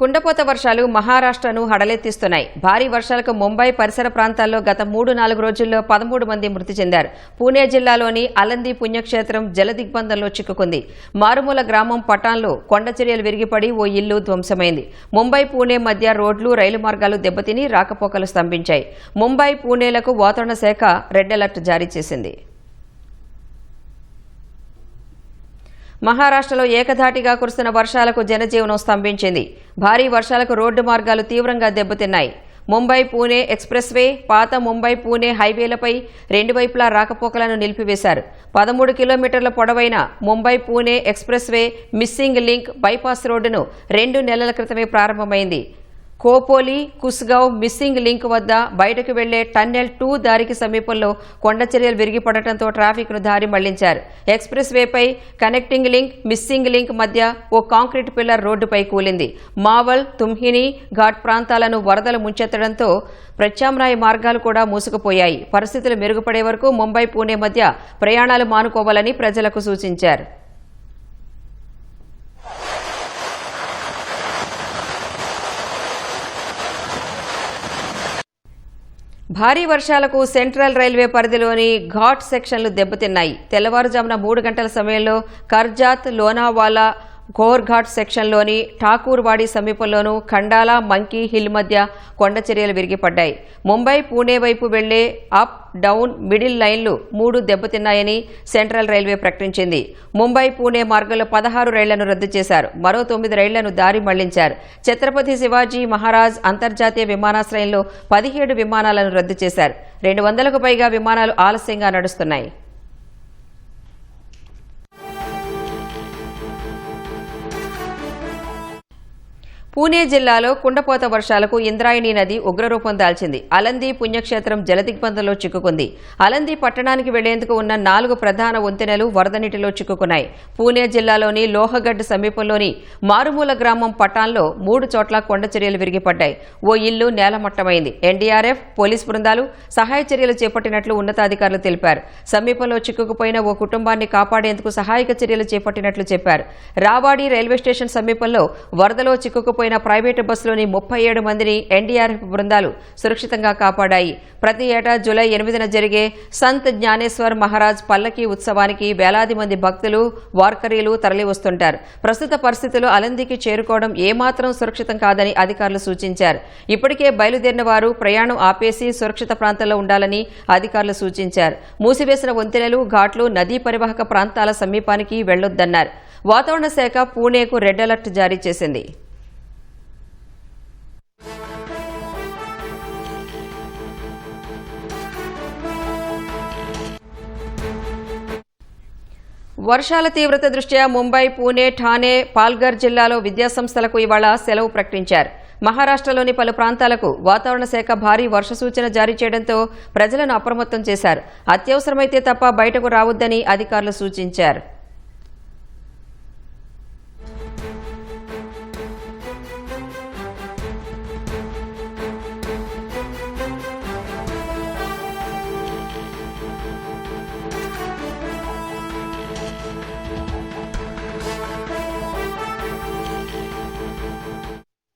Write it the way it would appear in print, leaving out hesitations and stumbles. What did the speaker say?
కుండపోత వర్షాలు మహారాష్ట్రను హడలెత్తిస్తున్నాయి. భారీ వర్షాలకు ముంబై పరిసర ప్రాంతాల్లో గత 3-4 రోజుల్లో 13 మంది మృతి చెందారు. పూణే జిల్లాలోని అలంది పుణ్యక్షేత్రం జలదిగ్బంధంలో చిక్కుకుంది. మారుమూల గ్రామం పటాన్లో కొండచర్యలు విరిగిపడి ఓ ఇల్లు ధ్వంసమైంది. ముంబై పూణే మధ్య రోడ్లు, రైలు మార్గాలు దెబ్బతిని రాకపోకలు స్తంభించాయి. ముంబై పూణేలకు వాతావరణ శాఖ రెడ్ అలర్ట్ జారీ చేసింది. మహారాష్ట్రలో ఏకధాటిగా కురుస్తున్న వర్షాలకు జనజీవనం స్తంభించింది. భారీ వర్షాలకు రోడ్డు మార్గాలు తీవ్రంగా దెబ్బతిన్నాయి. ముంబై పూణే ఎక్స్ప్రెస్ వే, పాత ముంబై పూణే హైవేలపై రెండు వైపులా రాకపోకలను నిలిపివేశారు. 13 కిలోమీటర్ల పొడవైన Mumbai Pune express way missing link bypass రోడ్డును 2 నెలల క్రితమే ప్రారంభమైంది. కోపోలి కుస్గావ్ మిస్సింగ్ లింక్ వద్ద బయటకు వెళ్లే టన్నెల్ 2 దారికి సమీపంలో కొండచర్యలు విరిగిపడటంతో ట్రాఫిక్ను దారి మళ్లించారు. ఎక్స్ప్రెస్ వేపై కనెక్టింగ్ లింక్, మిస్సింగ్ లింక్ మధ్య ఓ కాంక్రీట్ పిల్లర్ రోడ్డుపై కూలింది. మావల్, తుంహిని ఘాట్ ప్రాంతాలను వరదలు ముంచెత్తడంతో ప్రత్యామ్నాయ మార్గాలు కూడా మూసుకుపోయాయి. పరిస్థితులు మెరుగుపడే వరకు ముంబై పూణే మధ్య ప్రయాణాలు మానుకోవాలని ప్రజలకు సూచించారు. భారీ వర్షాలకు సెంట్రల్ రైల్వే పరిధిలోని ఘాట్ సెక్షన్లు దెబ్బతిన్నాయి. తెల్లవారుజామున 3 గంటల సమయంలో కర్జాత్, లోనావాలా, ఘోర్ఘాట్ సెక్షన్లోని ఠాకూర్వాడి సమీపంలోనూ ఖండాలా, మంకీ హిల్ మధ్య కొండచర్యలు విరిగిపడ్డాయి. ముంబై పూణే వైపు వెళ్లే అప్, డౌన్, మిడిల్ లైన్లు 3 దెబ్బతిన్నాయని సెంట్రల్ రైల్వే ప్రకటించింది. ముంబై పూణే మార్గంలో 16 రైళ్లను రద్దు చేశారు. మరో 9 రైళ్లను దారి మళ్లించారు. ఛత్రపతి శివాజీ మహారాజ్ అంతర్జాతీయ విమానాశ్రయంలో 17 విమానాలను రద్దు చేశారు. 200కు పైగా విమానాలు ఆలస్యంగా నడుస్తున్నాయి. పూణే జిల్లాలో కుండపోత వర్షాలకు ఇంద్రాయణి నది ఉగ్రరూపం దాల్చింది. అలంది పుణ్యక్షేత్రం జలదిగ్బంధంలో చిక్కుకుంది. అలంది పట్టణానికి వెళ్లేందుకు ఉన్న 4 ప్రధాన వంతెనలు వరద నీటిలో చిక్కుకున్నాయి. పూణే జిల్లాలోని లోహగఢ్ సమీపంలోని మారుమూల గ్రామం పటాన్లో 3 చోట్ల కొండచర్యలు విరిగిపడ్డాయి. ఓ ఇల్లు నేలమట్టమైంది. ఎన్డీఆర్ఎఫ్, పోలీసు బృందాలు సహాయ చర్యలు చేపట్టినట్లు ఉన్నతాధికారులు తెలిపారు. సమీపంలో చిక్కుకుపోయిన ఓ కుటుంబాన్ని కాపాడేందుకు సహాయక చర్యలు చేపట్టినట్లు చెప్పారు. రావాడి రైల్వే స్టేషన్ సమీపంలో వరదలో చిక్కుకుపోయిన ప్రైవేటు బస్సులోని 37 మందిని ఎన్డీఆర్ఎఫ్ బృందాలు సురక్షితంగా కాపాడాయి. ప్రతి ఏటా జూలై 8న జరిగే సంత్ జ్ఞానేశ్వర్ మహారాజ్ పల్లకీ ఉత్సవానికి వేలాది మంది భక్తులు, వార్కరీలు తరలివస్తుంటారు. ప్రస్తుత పరిస్థితుల్లో అలందికి చేరుకోవడం ఏమాత్రం సురక్షితం కాదని అధికారులు సూచించారు. ఇప్పటికే బయలుదేరిన వారు ప్రయాణం ఆపేసి సురక్షిత ప్రాంతాల్లో ఉండాలని అధికారులు సూచించారు. మూసివేసిన వంతెనలు, ఘాట్లు, నదీ పరివాహక ప్రాంతాల సమీపానికి వెళ్లొద్దన్నారు. వాతావరణ శాఖ పూణేకు రెడ్ అలర్ట్ జారీ చేసింది. వర్షాల తీవ్రత దృష్ట్యా ముంబై, పూణే, ఠానే, పాల్ఘర్ జిల్లాలో విద్యాసంస్థలకు ఇవాళ సెలవు ప్రకటించారు. మహారాష్ట్రలోని పలు ప్రాంతాలకు వాతావరణ శాఖ భారీ వర్ష సూచన జారీ చేయడంతో ప్రజలను అప్రమత్తం చేశారు. అత్యవసరమైతే తప్ప బయటకు రావద్దని అధికారులు సూచించారు.